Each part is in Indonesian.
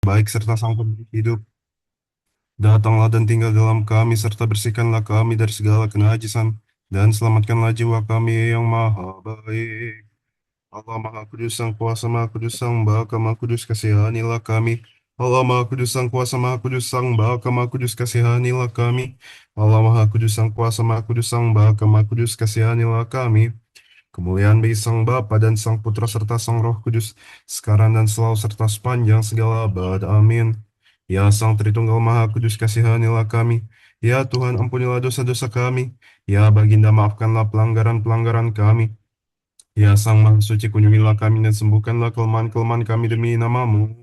baik serta sang pemilik hidup. Datanglah dan tinggal dalam kami, serta bersihkanlah kami dari segala kenajisan, dan selamatkanlah jiwa kami yang maha baik. Allah Maha Kudus, Sang Kuasa Maha Kudus, Sang Baka Maha Kudus, kasihanilah kami. Allah Maha Kudus, Sang Kuasa Maha Kudus, Sang Baka Maha Kudus, kasihanilah kami. Allah Maha Kudus, Sang Kuasa Maha Kudus, Sang Baka Maha Kudus, kasihanilah kami. Kemuliaan bagi Sang Bapa dan Sang Putra serta Sang Roh Kudus, sekarang dan selalu serta sepanjang segala abad. Amin. Ya Sang Tritunggal Maha Kudus, kasihanilah kami. Ya Tuhan, ampunilah dosa-dosa kami. Ya Baginda, maafkanlah pelanggaran-pelanggaran kami. Ya Sang Maha Suci, kunjungilah kami dan sembuhkanlah kelemahan-kelemahan kami demi nama-Mu.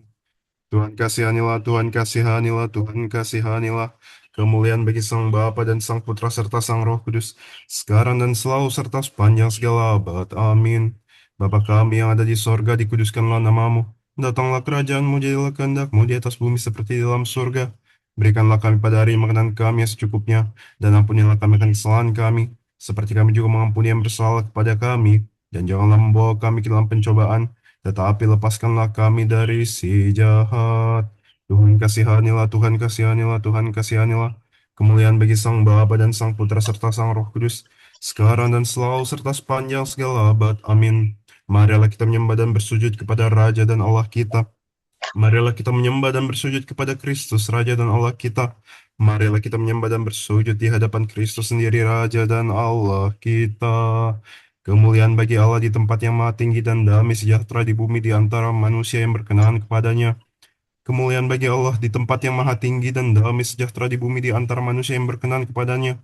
Tuhan kasihanilah, Tuhan kasihanilah, Tuhan kasihanilah. Kemuliaan bagi Sang Bapa dan Sang Putra serta Sang Roh Kudus, sekarang dan selalu serta sepanjang segala abad. Amin. Bapa kami yang ada di sorga, dikuduskanlah namamu. Datanglah kerajaanmu, jadilah kehendak-Mu di atas bumi seperti di dalam surga. Berikanlah kami pada hari makanan kami yang secukupnya, dan ampunilah kami akan kesalahan kami, seperti kami juga mengampuni yang bersalah kepada kami. Dan janganlah membawa kami ke dalam pencobaan, tetapi lepaskanlah kami dari si jahat. Tuhan kasihanilah, Tuhan kasihanilah, Tuhan kasihanilah. Kemuliaan bagi Sang Bapa dan Sang Putra serta Sang Roh Kudus, sekarang dan selalu serta sepanjang segala abad. Amin. Marilah kita menyembah dan bersujud kepada Raja dan Allah kita. Marilah kita menyembah dan bersujud kepada Kristus, Raja dan Allah kita. Marilah kita menyembah dan bersujud di hadapan Kristus sendiri, Raja dan Allah kita. Kemuliaan bagi Allah di tempat yang maha tinggi dan damai sejahtera di bumi di antara manusia yang berkenan kepadanya. Kemuliaan bagi Allah di tempat yang maha tinggi dan damai sejahtera di bumi di antara manusia yang berkenan kepadanya.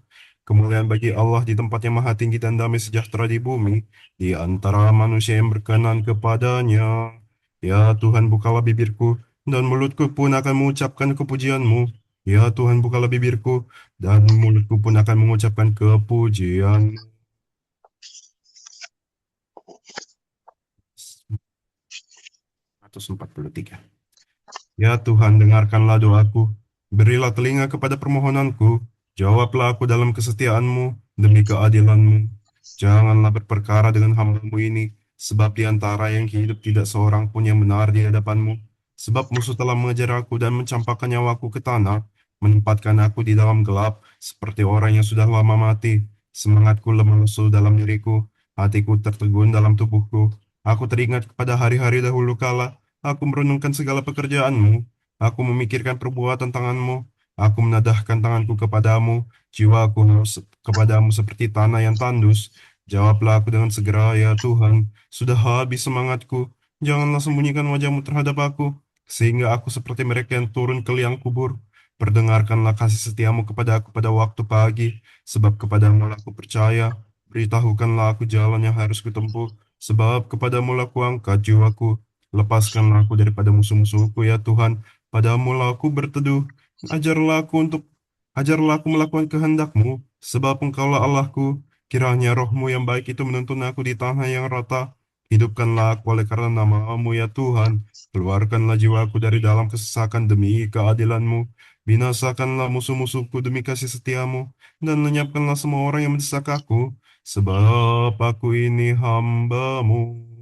Kemuliaan bagi Allah di tempat yang maha tinggi dan damai sejahtera di bumi di antara manusia yang berkenan kepadanya. Ya Tuhan, bukalah bibirku, dan mulutku pun akan mengucapkan kepujian-Mu. Ya Tuhan, bukalah bibirku, dan mulutku pun akan mengucapkan kepujian. 143. Ya Tuhan, dengarkanlah doaku, berilah telinga kepada permohonanku, jawablah aku dalam kesetiaan-Mu demi keadilan-Mu. Janganlah berperkara dengan hamba-Mu ini, sebab di antara yang hidup tidak seorang pun yang benar di hadapan-Mu. Sebab musuh telah mengejar aku dan mencampakkan nyawaku ke tanah, menempatkan aku di dalam gelap, seperti orang yang sudah lama mati. Semangatku lemah lesu dalam diriku, hatiku tertegun dalam tubuhku. Aku teringat kepada hari-hari dahulu kala. Aku merenungkan segala pekerjaan-Mu. Aku memikirkan perbuatan tangan-Mu. Aku menadahkan tanganku kepadamu. Jiwaku harus kepadamu seperti tanah yang tandus. Jawablah aku dengan segera, ya Tuhan. Sudah habis semangatku. Janganlah sembunyikan wajah-Mu terhadap aku, sehingga aku seperti mereka yang turun ke liang kubur. Perdengarkanlah kasih setiamu kepada aku pada waktu pagi, sebab kepadamu lah aku percaya. Beritahukanlah aku jalan yang harus kutempuh, sebab kepadamu lah aku angkat jiwaku. Lepaskanlah aku daripada musuh-musuhku, ya Tuhan. Padamu lah aku berteduh. Ajarlah aku untuk Ajarlah aku melakukan kehendak-Mu, sebab Engkaulah Allahku. Kiranya roh-Mu yang baik itu menuntun aku di tanah yang rata. Hidupkanlah aku oleh karena nama-Mu, ya Tuhan. Keluarkanlah jiwaku dari dalam kesesakan demi keadilan-Mu. Binasakanlah musuh-musuhku demi kasih setiamu, dan lenyapkanlah semua orang yang mendesak aku, sebab aku ini hamba-Mu.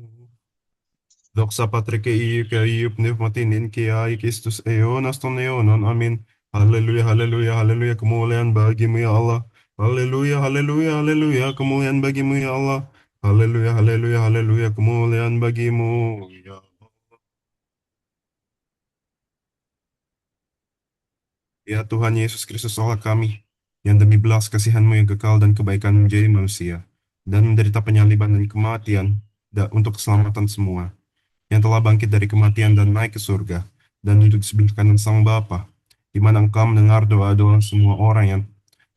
Doxa Patrick Ei pneumatinin Kiai Kristus Eonas ton Eonon. Amin. Haleluya, haleluya, haleluya, kemuliaan bagimu ya Allah. Haleluya, haleluya, haleluya, kemuliaan bagimu ya Allah. Haleluya, haleluya, haleluya, kemuliaan bagimu ya Ya Tuhan Yesus Kristus Allah kami, yang demi belas kasihan-Mu yang kekal dan kebaikan menjadi manusia, dan menderita penyaliban dan kematian, untuk keselamatan semua, yang telah bangkit dari kematian dan naik ke surga, dan duduk di sebelah kanan Sang Bapa, di mana Engkau mendengar doa-doa semua orang yang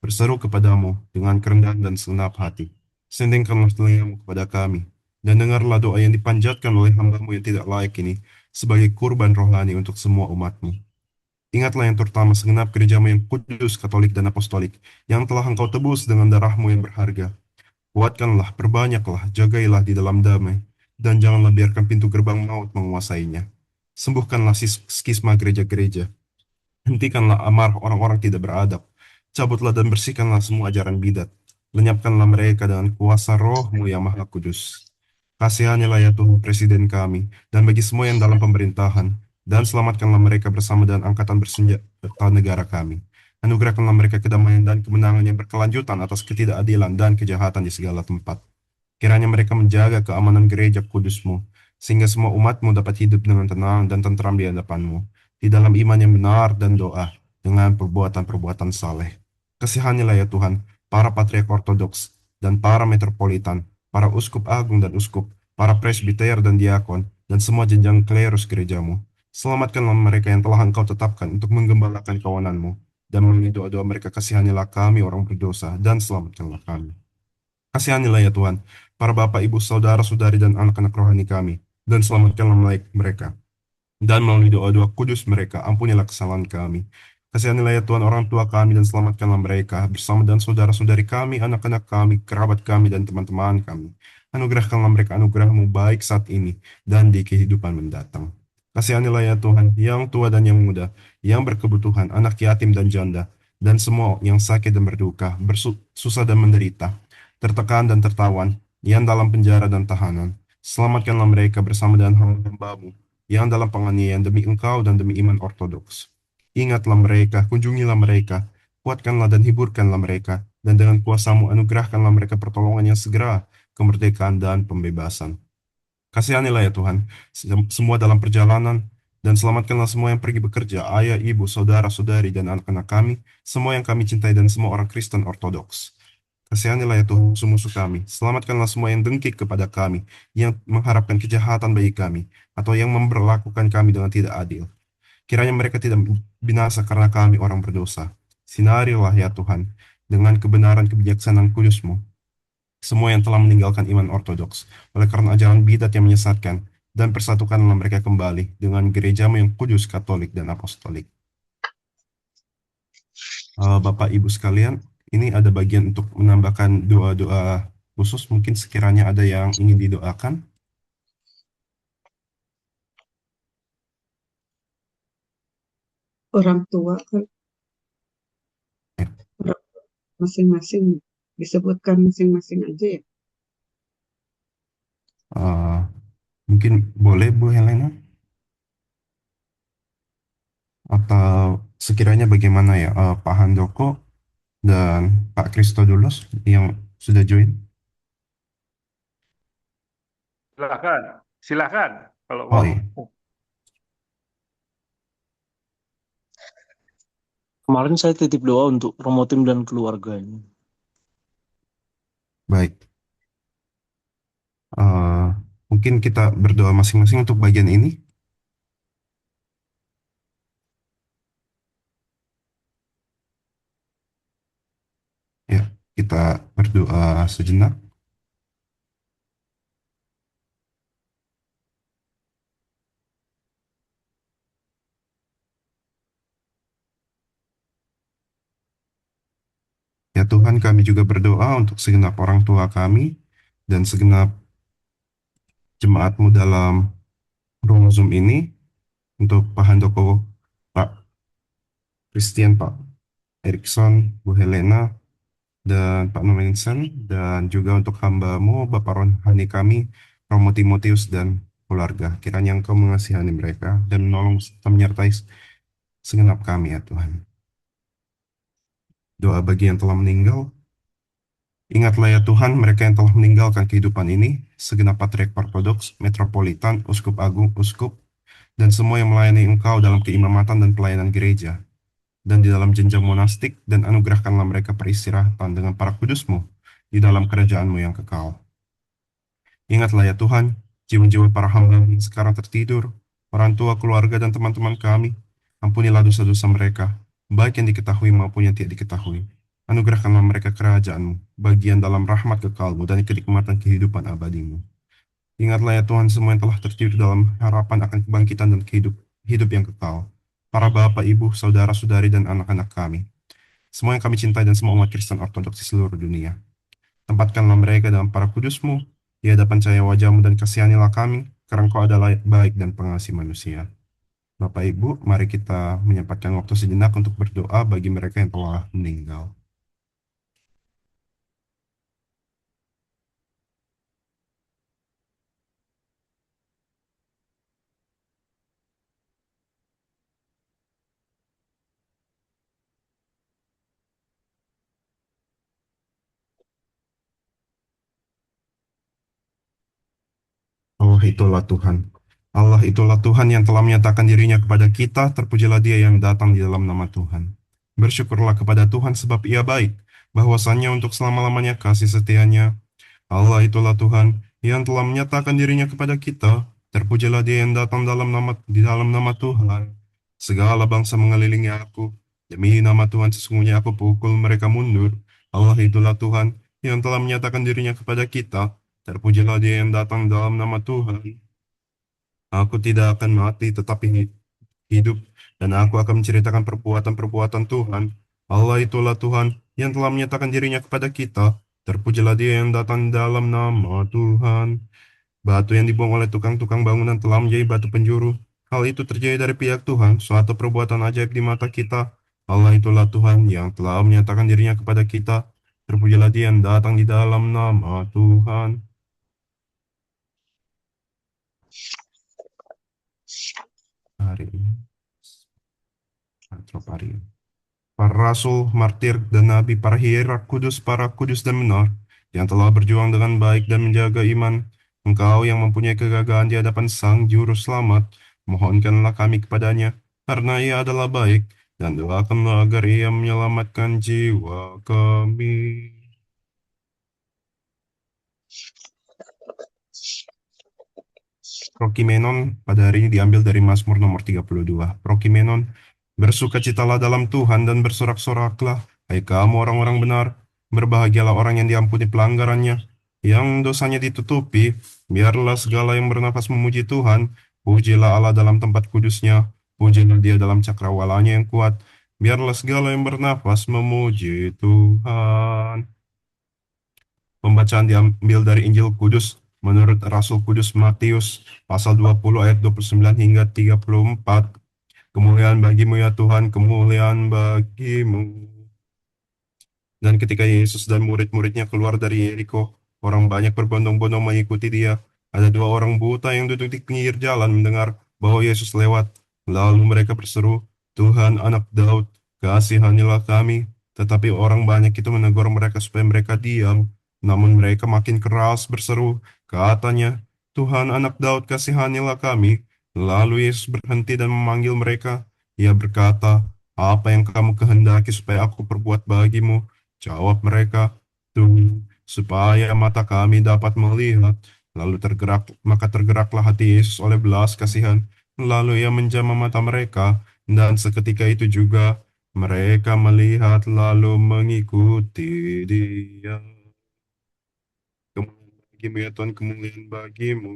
berseru kepadamu dengan kerendahan dan segenap hati. Sendingkanlah telingamu kepada kami, dan dengarlah doa yang dipanjatkan oleh hamba-Mu yang tidak layak ini, sebagai kurban rohani untuk semua umat-Mu. Ingatlah yang terutama segenap gerejamu yang kudus, katolik, dan apostolik, yang telah Engkau tebus dengan darah-Mu yang berharga. Kuatkanlah, perbanyaklah, jagailah di dalam damai, dan janganlah biarkan pintu gerbang maut menguasainya. Sembuhkanlah skisma gereja-gereja. Hentikanlah amarah orang-orang tidak beradab. Cabutlah dan bersihkanlah semua ajaran bidat. Lenyapkanlah mereka dengan kuasa roh-Mu yang maha kudus. Kasihanilah ya Tuhan Presiden kami, dan bagi semua yang dalam pemerintahan. dan selamatkanlah mereka bersama dengan angkatan bersenjata negara kami. Anugerahkanlah mereka kedamaian dan kemenangan yang berkelanjutan atas ketidakadilan dan kejahatan di segala tempat. Kiranya mereka menjaga keamanan gereja kudusmu, sehingga semua umatmu dapat hidup dengan tenang dan tentram di hadapanmu, di dalam iman yang benar dan doa, dengan perbuatan-perbuatan saleh. Kasihanilah ya Tuhan, para patriark ortodoks, dan para metropolitan, para uskup agung dan uskup, para presbiter dan diakon, dan semua jenjang klerus gerejamu. Selamatkanlah mereka yang telah engkau tetapkan untuk menggembalakan kawananmu, dan melalui doa-doa mereka kasihanilah kami orang berdosa, dan selamatkanlah kami. Kasihanilah ya Tuhan, para bapak, ibu, saudara-saudari, dan anak-anak rohani kami, dan selamatkanlah mereka. Dan melalui doa-doa kudus mereka, ampunilah kesalahan kami. Kasihanilah ya Tuhan orang tua kami, dan selamatkanlah mereka, bersama dan saudara-saudari kami, anak-anak kami, kerabat kami, dan teman-teman kami. Anugerahkanlah mereka anugerahmu baik saat ini, dan di kehidupan mendatang. Kasihanilah ya Tuhan, yang tua dan yang muda, yang berkebutuhan, anak yatim dan janda, dan semua yang sakit dan berduka, bersusah dan menderita, tertekan dan tertawan, yang dalam penjara dan tahanan. Selamatkanlah mereka bersama dengan hamba-hambamu, yang dalam penganiayaan demi engkau dan demi iman ortodoks. Ingatlah mereka, kunjungilah mereka, kuatkanlah dan hiburkanlah mereka, dan dengan kuasamu anugerahkanlah mereka pertolongan yang segera, kemerdekaan dan pembebasan. Kasihanilah ya Tuhan, semua dalam perjalanan, dan selamatkanlah semua yang pergi bekerja, ayah, ibu, saudara-saudari, dan anak-anak kami, semua yang kami cintai dan semua orang Kristen Ortodoks. Kasihanilah ya Tuhan musuh-musuh kami, selamatkanlah semua yang dengki kepada kami, yang mengharapkan kejahatan bagi kami, atau yang memperlakukan kami dengan tidak adil. Kiranya mereka tidak binasa karena kami orang berdosa. Sinarilah ya Tuhan, dengan kebenaran kebijaksanaan kudus-Mu, semua yang telah meninggalkan iman ortodoks, oleh karena ajaran bidat yang menyesatkan, dan persatukanlah mereka kembali dengan gerejamu yang kudus, katolik, dan apostolik. Bapak Ibu sekalian, ini ada bagian untuk menambahkan doa-doa khusus, mungkin sekiranya ada yang ingin didoakan. Orang tua kan orang masing-masing disebutkan masing-masing aja ya. Eh, Mungkin boleh Bu Helena, atau sekiranya bagaimana ya, Pak Handoko dan Pak Christodulus yang sudah join. Silakan, silakan kalau Oh mau. iya, Kemarin saya titip doa untuk promotim dan keluarganya. baik. Eh, Mungkin kita berdoa masing-masing untuk bagian ini. Ya, kita berdoa sejenak. Ya Tuhan, kami juga berdoa untuk segenap orang tua kami dan segenap jemaatmu dalam ruang Zoom ini, untuk Pak Handoko, Pak Christian, Pak Erikson, Bu Helena, dan Pak Nomensen, dan juga untuk hambamu, Bapak Rohani kami, Romo Timotius dan keluarga. Kiranya Engkau mengasihani mereka dan menolong serta menyertai segenap kami ya Tuhan. Doa bagi yang telah meninggal. Ingatlah ya Tuhan mereka yang telah meninggalkan kehidupan ini, segenap patriark ortodoks, metropolitan, uskup agung, uskup, dan semua yang melayani Engkau dalam keimamatan dan pelayanan gereja, dan di dalam jenjang monastik, dan anugerahkanlah mereka peristirahatan dengan para kudus-Mu di dalam kerajaan-Mu yang kekal. Ingatlah ya Tuhan, jiwa-jiwa para hamba yang sekarang tertidur, orang tua, keluarga, dan teman-teman kami. Ampunilah dosa-dosa mereka, baik yang diketahui maupun yang tidak diketahui. Anugerahkanlah mereka kerajaan-Mu, bagian dalam rahmat kekal-Mu, dan kenikmatan kehidupan abadi-Mu. Ingatlah ya Tuhan semua yang telah tertidur dalam harapan akan kebangkitan dan hidup yang kekal. Para bapak, ibu, saudara-saudari, dan anak-anak kami. Semua yang kami cintai dan semua umat Kristen Ortodoks di seluruh dunia. Tempatkanlah mereka dalam para kudus-Mu, di hadapan cahaya wajah-Mu, dan kasihanilah kami, karena Engkau adalah baik dan pengasih manusia. Bapak Ibu, mari kita menyempatkan waktu sejenak untuk berdoa bagi mereka yang telah meninggal. Allah itulah Tuhan. Allah itulah Tuhan yang telah menyatakan dirinya kepada kita, terpujilah dia yang datang di dalam nama Tuhan. Bersyukurlah kepada Tuhan sebab ia baik, bahwasannya untuk selama-lamanya kasih setianya. Allah itulah Tuhan yang telah menyatakan dirinya kepada kita, terpujilah dia yang datang di dalam nama Tuhan. Segala bangsa mengelilingi aku, demi nama Tuhan sesungguhnya aku pukul mereka mundur. Allah itulah Tuhan yang telah menyatakan dirinya kepada kita, terpujilah dia yang datang dalam nama Tuhan. Aku tidak akan mati tetapi hidup, dan aku akan menceritakan perbuatan-perbuatan Tuhan. Allah itulah Tuhan yang telah menyatakan dirinya kepada kita. Terpujilah dia yang datang dalam nama Tuhan. Batu yang dibuang oleh tukang-tukang bangunan telah menjadi batu penjuru. Hal itu terjadi dari pihak Tuhan, suatu perbuatan ajaib di mata kita. Allah itulah Tuhan yang telah menyatakan dirinya kepada kita. Terpujilah dia yang datang di dalam nama Tuhan. Hari ini. Para rasul, martir, dan nabi, para hierark kudus, para kudus dan benar, yang telah berjuang dengan baik dan menjaga iman. Engkau yang mempunyai kegagahan di hadapan Sang Juru Selamat, mohonkanlah kami kepadanya, karena ia adalah baik, dan doakanlah agar ia menyelamatkan jiwa kami. Prokimenon pada hari ini diambil dari Mazmur nomor 32. Prokimenon, bersukacitalah dalam Tuhan dan bersorak-soraklah, hai kamu orang-orang benar. Berbahagialah orang yang diampuni pelanggarannya, yang dosanya ditutupi. Biarlah segala yang bernafas memuji Tuhan. Pujilah Allah dalam tempat kudusnya. Pujilah dia dalam cakrawalanya yang kuat. Biarlah segala yang bernafas memuji Tuhan. Pembacaan diambil dari Injil Kudus menurut Rasul Kudus Matius, pasal 20 ayat 29 hingga 34. Kemuliaan bagimu ya Tuhan, kemuliaan bagimu. Dan ketika Yesus dan murid-muridnya keluar dari Yeriko, orang banyak berbondong-bondong mengikuti dia. Ada dua orang buta yang duduk di pinggir jalan mendengar bahwa Yesus lewat. Lalu mereka berseru, Tuhan anak Daud, kasihanilah kami. Tetapi orang banyak itu menegur mereka supaya mereka diam. Namun mereka makin keras berseru, katanya, Tuhan anak Daud kasihanilah kami. Lalu Yesus berhenti dan memanggil mereka. Ia berkata, apa yang kamu kehendaki supaya aku perbuat bagimu? Jawab mereka, Tuhan, supaya mata kami dapat melihat. Lalu maka tergeraklah hati Yesus oleh belas kasihan. Lalu ia menjamah mata mereka, dan seketika itu juga mereka melihat lalu mengikuti dia. Kemuliaan bagimu ya Tuhan, kemuliaan bagimu.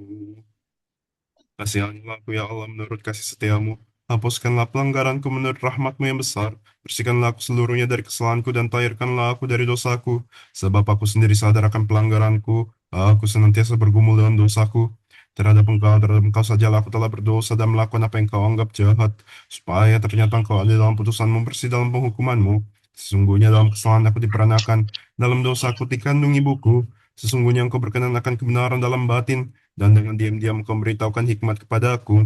Kasihanilah aku ya Allah menurut kasih setiamu. Hapuskanlah pelanggaranku menurut rahmatmu yang besar. Bersihkanlah aku seluruhnya dari kesalahanku dan tahirkanlah aku dari dosaku. Sebab aku sendiri sadar akan pelanggaranku. Aku senantiasa bergumul dengan dosaku. Terhadap engkau sajalah aku telah berdosa dan melakukan apa yang kau anggap jahat. Supaya ternyata engkau ada dalam putusanmu, bersih dalam penghukumanmu. Sesungguhnya dalam kesalahan aku diperanakan. Dalam dosaku dikandung ibuku. Sesungguhnya engkau berkenan akan kebenaran dalam batin. Dan dengan diam-diam engkau memberitahukan hikmat kepadaku.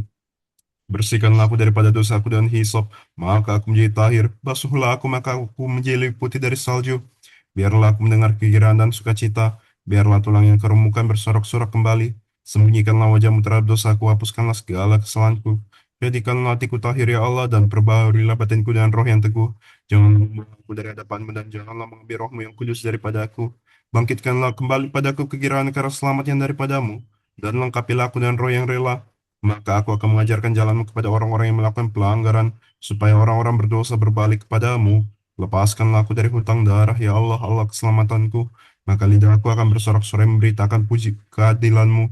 Bersihkanlah aku daripada dosaku dan hisop, maka aku menjadi tahir. Basuhlah aku, maka aku menjadi lebih putih dari salju. Biarlah aku mendengar kegembiraan dan sukacita. Biarlah tulang yang keremukan bersorak-sorak kembali. Sembunyikanlah wajahmu terhadap dosaku, hapuskanlah segala kesalahanku. Jadikanlah hatiku tahir ya Allah, dan perbaharunilah batinku dengan roh yang teguh. Jangan membuang aku dari hadapanmu, dan janganlah mengambil rohmu yang kudus daripada aku. Bangkitkanlah kembali padaku kegiraan karena selamat yang daripadamu, dan lengkapilah aku dengan roh yang rela. Maka aku akan mengajarkan jalanmu kepada orang-orang yang melakukan pelanggaran, supaya orang-orang berdosa berbalik kepadamu. Lepaskanlah aku dari hutang darah, ya Allah, Allah keselamatanku. Maka lidahku akan bersorak-sorai memberitakan puji keadilanmu.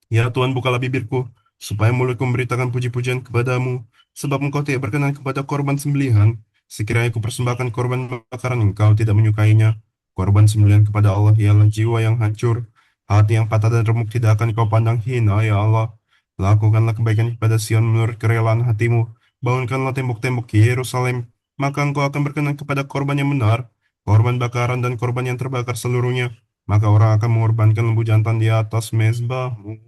Ya Tuhan, bukalah bibirku, supaya mulutku memberitakan puji-pujian kepadamu. Sebab engkau tidak berkenan kepada korban sembelihan. Sekiranya aku persembahkan korban bakaran, engkau tidak menyukainya. Korban sembelihan kepada Allah ialah jiwa yang hancur. Hati yang patah dan remuk tidak akan kau pandang hina, ya Allah. Lakukanlah kebaikan kepada Sion menurut kerelaan hatimu. Bangunkanlah tembok-tembok Yerusalem. Maka engkau akan berkenan kepada korban yang benar, korban bakaran dan korban yang terbakar seluruhnya. Maka orang akan mengorbankan lembu jantan di atas mezbahmu.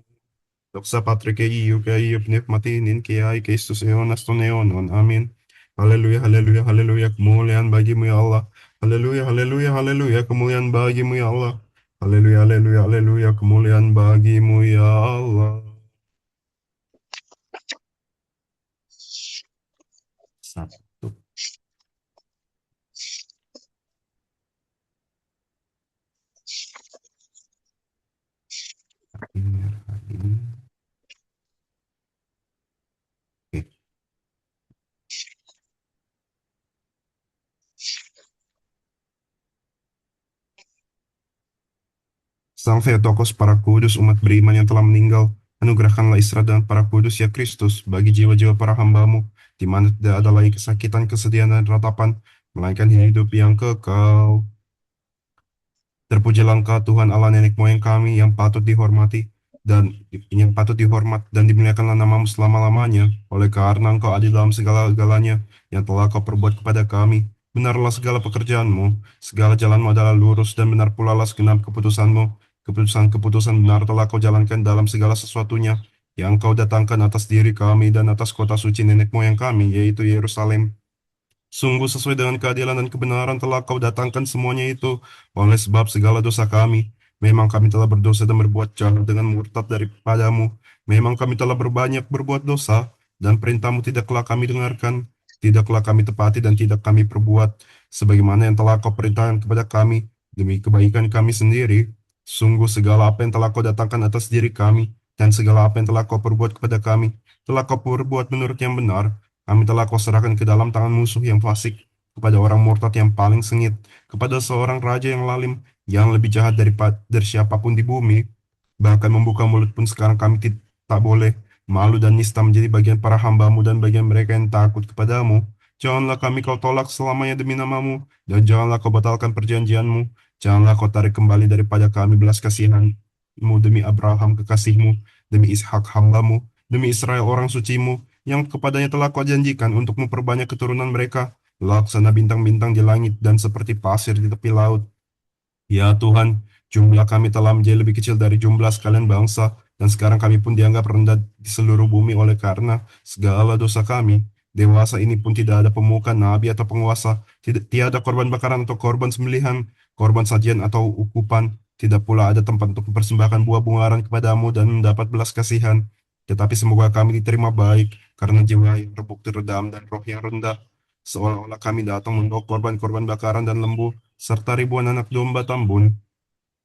Doksa Patrick Iu pneumatinin kiai Kristus eonas ton eonon. Amin. Haleluya, haleluya, haleluya. Kemuliaan bagimu ya Allah. Haleluya, haleluya, haleluya. Kemuliaan bagimu ya Allah. Haleluya, haleluya, haleluya, kemuliaan bagimu ya Allah. Satu. Ini. Oke. Sang Theotokos, para kudus umat beriman yang telah meninggal, anugerahkanlah istirahat dan para kudus ya Kristus bagi jiwa-jiwa para hambamu, di mana tidak ada lagi kesakitan, kesedihan, dan ratapan, melainkan hidup yang kekal. Terpujilah Engkau Tuhan Allah nenek moyang kami yang patut dihormati dan dimuliakanlah namamu selama-lamanya, oleh karena Engkau adil dalam segala-galanya yang telah Kau perbuat kepada kami. Benarlah segala pekerjaanmu, segala jalanmu adalah lurus, dan benar pula lah segenap keputusanmu. Keputusan-keputusan benar telah Kau jalankan dalam segala sesuatunya, yang Kau datangkan atas diri kami dan atas kota suci nenek moyang kami, yaitu Yerusalem. Sungguh sesuai dengan keadilan dan kebenaran telah Kau datangkan semuanya itu, oleh sebab segala dosa kami. Memang kami telah berdosa dan berbuat jahat dengan murtad daripadamu. Memang kami telah berbanyak berbuat dosa, dan perintahmu tidaklah kami dengarkan, tidaklah kami tepati dan tidak kami perbuat, sebagaimana yang telah Kau perintahkan kepada kami, demi kebaikan kami sendiri. Sungguh segala apa yang telah Kau datangkan atas diri kami, dan segala apa yang telah Kau perbuat kepada kami, telah Kau perbuat menurut yang benar. Kami telah Kau serahkan ke dalam tangan musuh yang fasik, kepada orang murtad yang paling sengit, kepada seorang raja yang lalim, yang lebih jahat dari siapapun di bumi. Bahkan membuka mulut pun sekarang kami tak boleh. Malu dan nista menjadi bagian para hambamu dan bagian mereka yang takut kepadamu. Janganlah kami Kau tolak selamanya demi namamu, dan janganlah Kau batalkan perjanjianmu. Janganlah Kau tarik kembali daripada kami belas kasihan-Mu demi Abraham kekasihmu, demi Ishak hambamu, demi Israel orang sucimu, yang kepadanya telah Kau janjikan untuk memperbanyak keturunan mereka, laksana bintang-bintang di langit dan seperti pasir di tepi laut. Ya Tuhan, jumlah kami telah menjadi lebih kecil dari jumlah sekalian bangsa, dan sekarang kami pun dianggap rendah di seluruh bumi oleh karena segala dosa kami. Dewasa ini pun tidak ada pemuka, nabi atau penguasa, tiada korban bakaran atau korban sembelihan, korban sajian atau ukupan, tidak pula ada tempat untuk mempersembahkan buah bungaran kepadamu dan mendapat belas kasihan. Tetapi semoga kami diterima baik, karena jiwa yang terbukti redam dan roh yang rendah, seolah-olah kami datang membawa korban-korban bakaran dan lembu, serta ribuan anak domba tambun.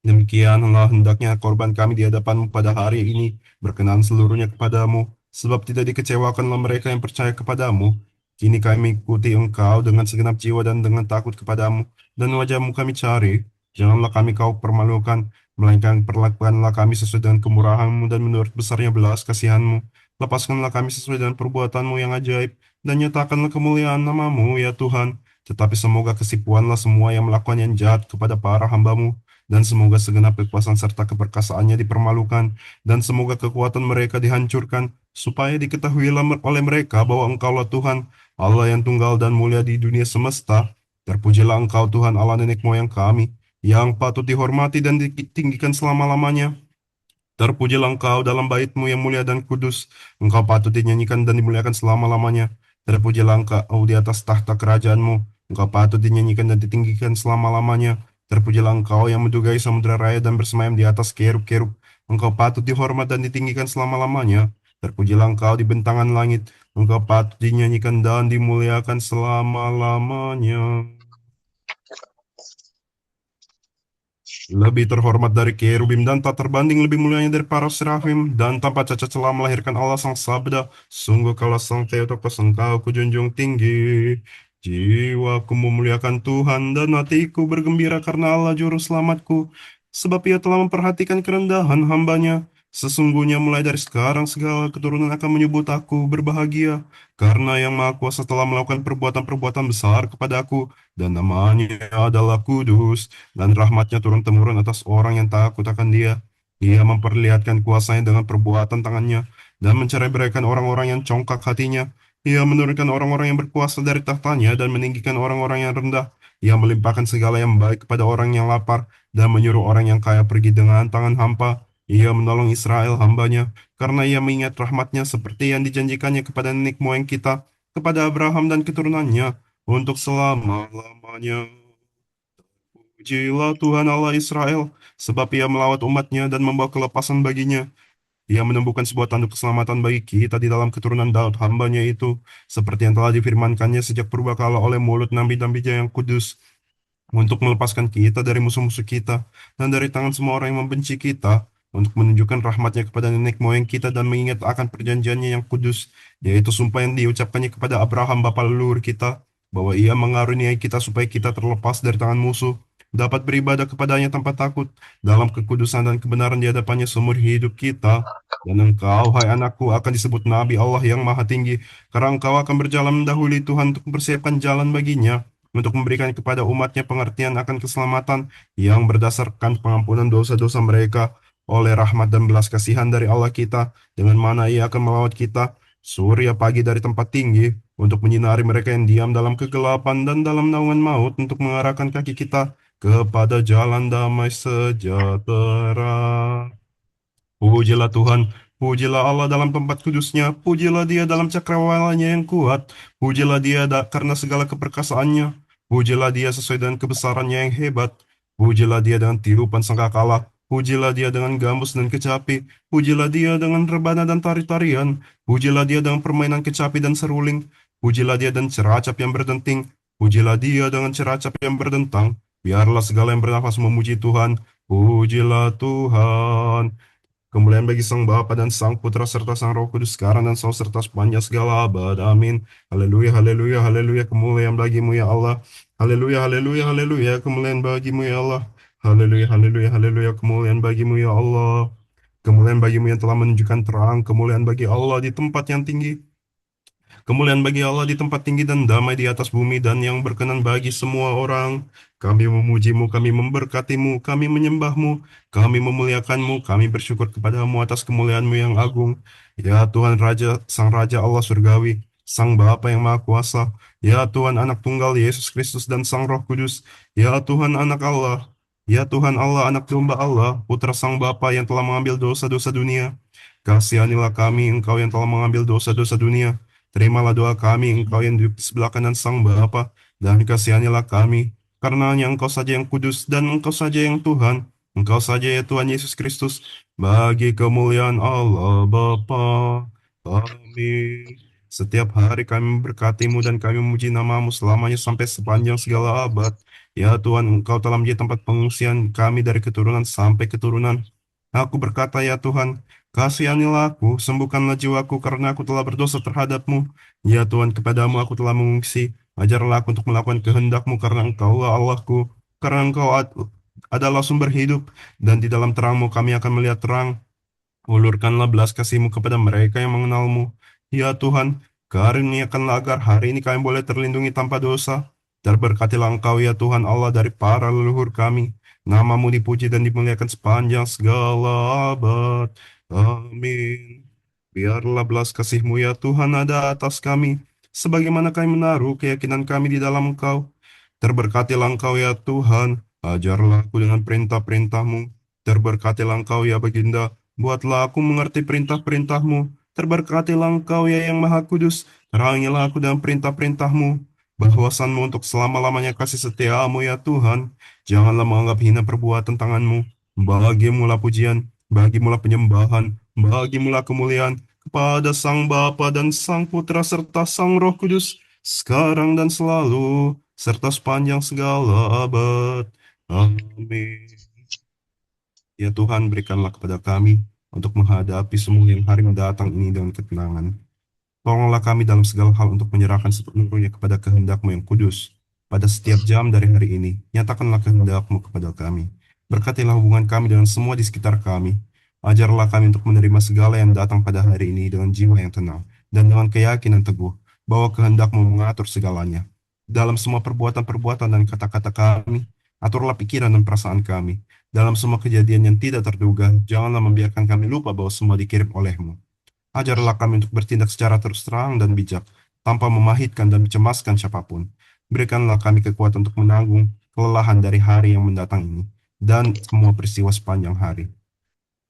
Demikianlah hendaknya korban kami di hadapanmu pada hari ini, berkenan seluruhnya kepadamu, sebab tidak dikecewakanlah mereka yang percaya kepadamu. Kini kami ikuti Engkau dengan segenap jiwa dan dengan takut kepadamu, dan wajahmu kami cari. Janganlah kami Kau permalukan, melainkan perlakukanlah kami sesuai dengan kemurahanmu dan menurut besarnya belas kasihanmu. Lepaskanlah kami sesuai dengan perbuatanmu yang ajaib, dan nyatakanlah kemuliaan namamu, ya Tuhan. Tetapi semoga kesipuanlah semua yang melakukan yang jahat kepada para hambamu, dan semoga segenap kekuasaan serta keperkasaannya dipermalukan, dan semoga kekuatan mereka dihancurkan, supaya diketahuilah oleh mereka bahwa Engkaulah Tuhan, Allah yang tunggal dan mulia di dunia semesta. Terpujilah Engkau Tuhan Allah nenek moyang kami, yang patut dihormati dan ditinggikan selama-lamanya. Terpujilah Engkau dalam bait-Mu yang mulia dan kudus. Engkau patut dinyanyikan dan dimuliakan selama-lamanya. Terpujilah Engkau di atas tahta kerajaan-Mu. Engkau patut dinyanyikan dan ditinggikan selama-lamanya. Terpujilah Engkau yang mendugai samudera raya dan bersemayam di atas kerub-kerub. Engkau patut dihormat dan ditinggikan selama-lamanya. Terpujilah Engkau di bentangan langit. Engkau patut dinyanyikan dan dimuliakan selama-lamanya. Lebih terhormat dari kerubim dan tak terbanding lebih mulianya dari para serafim, dan tanpa cacat celah melahirkan Allah sang sabda. Sungguh kalau sang Theotokos Engkau kujunjung tinggi. Jiwaku memuliakan Tuhan dan hatiku bergembira karena Allah juru selamatku, sebab Ia telah memperhatikan kerendahan hambanya. Sesungguhnya mulai dari sekarang segala keturunan akan menyebut aku berbahagia, karena Yang Maha Kuasa telah melakukan perbuatan-perbuatan besar kepadaku, dan namanya adalah kudus, dan rahmatnya turun-temurun atas orang yang takut akan Dia. Ia memperlihatkan kuasanya dengan perbuatan tangannya, dan mencerai-beraikan orang-orang yang congkak hatinya. Ia menurunkan orang-orang yang berkuasa dari tahtanya, dan meninggikan orang-orang yang rendah. Ia melimpahkan segala yang baik kepada orang yang lapar, dan menyuruh orang yang kaya pergi dengan tangan hampa. Ia menolong Israel hambanya, karena ia mengingat rahmatnya seperti yang dijanjikannya kepada nenek moyang kita, kepada Abraham dan keturunannya, untuk selama-lamanya. Pujilah Tuhan Allah Israel, sebab ia melawat umatnya dan membawa kelepasan baginya. Ia menumbuhkan sebuah tanduk keselamatan bagi kita di dalam keturunan Daud hambanya itu, seperti yang telah difirmankannya sejak purbakala oleh mulut nabi-nabinya yang kudus, untuk melepaskan kita dari musuh-musuh kita dan dari tangan semua orang yang membenci kita, untuk menunjukkan rahmatnya kepada nenek moyang kita dan mengingat akan perjanjiannya yang kudus, yaitu sumpah yang diucapkannya kepada Abraham bapa leluhur kita, bahwa ia mengaruniai kita supaya kita terlepas dari tangan musuh, dapat beribadah kepadanya tanpa takut, dalam kekudusan dan kebenaran di hadapannya seumur hidup kita. Dan engkau, hai anakku, akan disebut Nabi Allah yang Maha Tinggi, karena engkau akan berjalan mendahului Tuhan untuk mempersiapkan jalan baginya, untuk memberikan kepada umatnya pengertian akan keselamatan yang berdasarkan pengampunan dosa-dosa mereka oleh rahmat dan belas kasihan dari Allah kita, dengan mana ia akan melawat kita, surya pagi dari tempat tinggi, untuk menyinari mereka yang diam dalam kegelapan dan dalam naungan maut, untuk mengarahkan kaki kita kepada jalan damai sejahtera. Pujilah Tuhan, pujilah Allah dalam tempat kudusnya, pujilah dia dalam cakrawalanya yang kuat, pujilah dia karena segala keperkasaannya, pujilah dia sesuai dengan kebesarannya yang hebat, pujilah dia dengan tiupan sangkakala, pujilah dia dengan gambus dan kecapi, pujilah dia dengan rebana dan tari-tarian, pujilah dia dengan permainan kecapi dan seruling, pujilah dia dengan ceracap yang berdenting, pujilah dia dengan ceracap yang berdentang, biarlah segala yang bernafas memuji Tuhan, pujilah Tuhan. Kemuliaan bagi Sang Bapa dan Sang Putra serta Sang Roh Kudus sekarang dan selalu serta sepanjang segala abad. Amin. Haleluya, haleluya, haleluya. Kemuliaan bagimu ya Allah. Haleluya, haleluya, haleluya. Kemuliaan bagimu ya Allah. Haleluya, haleluya, haleluya. Kemuliaan bagimu ya Allah. Kemuliaan bagimu yang telah menunjukkan terang. Kemuliaan bagi Allah di tempat yang tinggi. Kemuliaan bagi Allah di tempat tinggi dan damai di atas bumi dan yang berkenan bagi semua orang. Kami memujimu, kami memberkatimu, kami menyembahmu, kami memuliakanmu, kami bersyukur kepadamu atas kemuliaanmu yang agung. Ya Tuhan Raja, Sang Raja Allah Surgawi, Sang Bapa yang Maha Kuasa, ya Tuhan Anak Tunggal Yesus Kristus dan Sang Roh Kudus, ya Tuhan Anak Allah, ya Tuhan Allah Anak Domba Allah, Putra Sang Bapa yang telah mengambil dosa-dosa dunia. Kasihanilah kami, Engkau yang telah mengambil dosa-dosa dunia. Terimalah doa kami, Engkau yang duduk di sebelah kanan Sang Bapa, dan kasihanilah kami, karena hanya Engkau saja yang kudus, dan Engkau saja yang Tuhan, Engkau saja ya Tuhan Yesus Kristus, bagi kemuliaan Allah Bapa. Amin. Setiap hari kami memberkati-Mu dan kami memuji nama-Mu selamanya sampai sepanjang segala abad. Ya Tuhan, Engkau telah menjadi tempat pengungsian kami dari keturunan sampai keturunan. Aku berkata, ya Tuhan, kasihanilah aku, sembuhkanlah jiwaku karena aku telah berdosa terhadap-Mu. Ya Tuhan, kepadamu aku telah mengungsi. Ajarlah aku untuk melakukan kehendak-Mu karena Engkaulah Allahku. Karena Engkau adalah sumber hidup, dan di dalam terang-Mu kami akan melihat terang. Ulurkanlah belas kasih-Mu kepada mereka yang mengenal-Mu. Ya Tuhan, karuniakanlah agar hari ini kami boleh terlindungi tanpa dosa. Terberkatilah Engkau ya Tuhan Allah dari para leluhur kami. Nama-Mu dipuji dan dimuliakan sepanjang segala abad. Amin. Biarlah belas kasih-Mu ya Tuhan ada atas kami, sebagaimana kami menaruh keyakinan kami di dalam Engkau. Terberkatilah Engkau ya Tuhan, ajarlah aku dengan perintah-perintah-Mu. Terberkatilah Engkau ya Baginda, buatlah aku mengerti perintah-perintah-Mu. Terberkatilah Engkau ya yang Maha Kudus, terangilah aku dengan perintah-perintah-Mu. Bahwasan-Mu untuk selama-lamanya kasih setia-Mu ya Tuhan. Janganlah menganggap hina perbuatan tangan-Mu. Bagimu-lah pujian, bagimu-lah penyembahan, bagimu-lah kemuliaan, kepada Sang Bapa dan Sang Putra serta Sang Roh Kudus, sekarang dan selalu, serta sepanjang segala abad. Amin. Ya Tuhan, berikanlah kepada kami untuk menghadapi semua yang hari mendatang ini dengan ketenangan. Tolonglah kami dalam segala hal untuk menyerahkan sepenuhnya kepada kehendak-Mu yang kudus. Pada setiap jam dari hari ini, nyatakanlah kehendak-Mu kepada kami. Berkatilah hubungan kami dengan semua di sekitar kami. Ajarlah kami untuk menerima segala yang datang pada hari ini dengan jiwa yang tenang dan dengan keyakinan teguh bahwa kehendak-Mu mengatur segalanya. Dalam semua perbuatan-perbuatan dan kata-kata kami, aturlah pikiran dan perasaan kami. Dalam semua kejadian yang tidak terduga, janganlah membiarkan kami lupa bahwa semua dikirim oleh-Mu. Ajarlah kami untuk bertindak secara terus terang dan bijak, tanpa memahitkan dan mencemaskan siapapun. Berikanlah kami kekuatan untuk menanggung kelelahan dari hari yang mendatang ini, dan semua peristiwa sepanjang hari.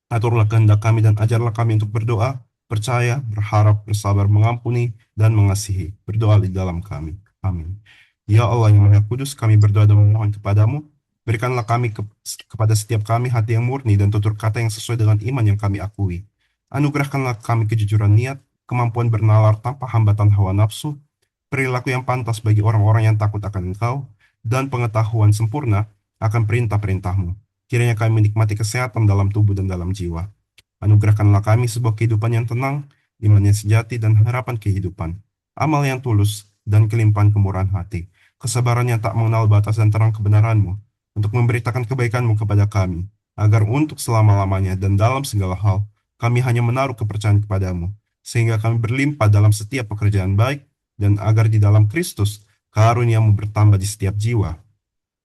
Aturlah kehendak kami dan ajarlah kami untuk berdoa, percaya, berharap, bersabar, mengampuni, dan mengasihi. Berdoa di dalam kami. Amin. Ya Allah yang Maha Kudus, kami berdoa dan memohon kepadamu, Berikanlah kepada setiap kami hati yang murni dan tutur kata yang sesuai dengan iman yang kami akui. Anugerahkanlah kami kejujuran niat, kemampuan bernalar tanpa hambatan hawa nafsu, perilaku yang pantas bagi orang-orang yang takut akan Engkau, dan pengetahuan sempurna akan perintah-perintah-Mu. Kiranya kami menikmati kesehatan dalam tubuh dan dalam jiwa. Anugerahkanlah kami sebuah kehidupan yang tenang, iman yang sejati, dan harapan kehidupan. Amal yang tulus dan kelimpahan kemurahan hati. Kesabaran yang tak mengenal batas dan terang kebenaran-Mu untuk memberitakan kebaikan-Mu kepada kami, agar untuk selama-lamanya dan dalam segala hal, kami hanya menaruh kepercayaan kepadamu, sehingga kami berlimpah dalam setiap pekerjaan baik, dan agar di dalam Kristus, karunia-Mu bertambah di setiap jiwa.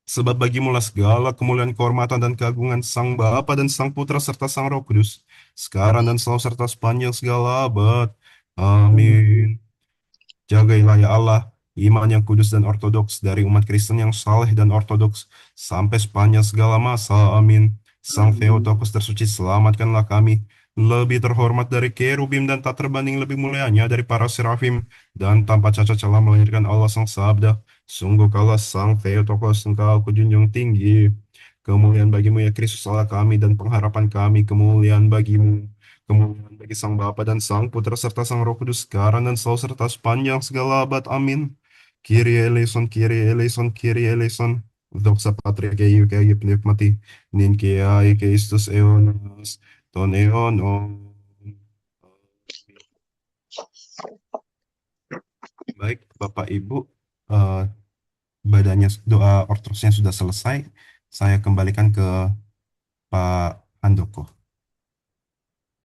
Sebab bagimulah segala kemuliaan, kehormatan, dan keagungan Sang Bapa dan Sang Putra serta Sang Roh Kudus, sekarang dan selalu serta sepanjang segala abad. Amin. Jagailah ya Allah, iman yang kudus dan ortodoks dari umat Kristen yang saleh dan ortodoks sampai sepanjang segala masa. Amin. Sang Theotokos tersuci, selamatkanlah kami. Lebih terhormat dari kerubim dan tak terbanding lebih mulianya dari para serafim, dan tanpa cacat celah melahirkan Allah Sang Sabda. Sungguh kaulah Sang Theotokos, engkau kujunjung tinggi. Kemuliaan bagimu ya Kristus Allah kami dan pengharapan kami, kemuliaan bagimu. Kemuliaan bagi Sang Bapa dan Sang Putra serta Sang Roh Kudus sekarang dan selalu serta sepanjang segala abad. Amin. Kyrie eleison, Kyrie eleison, Kyrie eleison. Doxa patria Kyrie pneumati, nin Kyrie Christus eonos, ton eonon. Baik, Bapak Ibu, eh, doa ortodoksnya sudah selesai. Saya kembalikan ke Pak Handoko.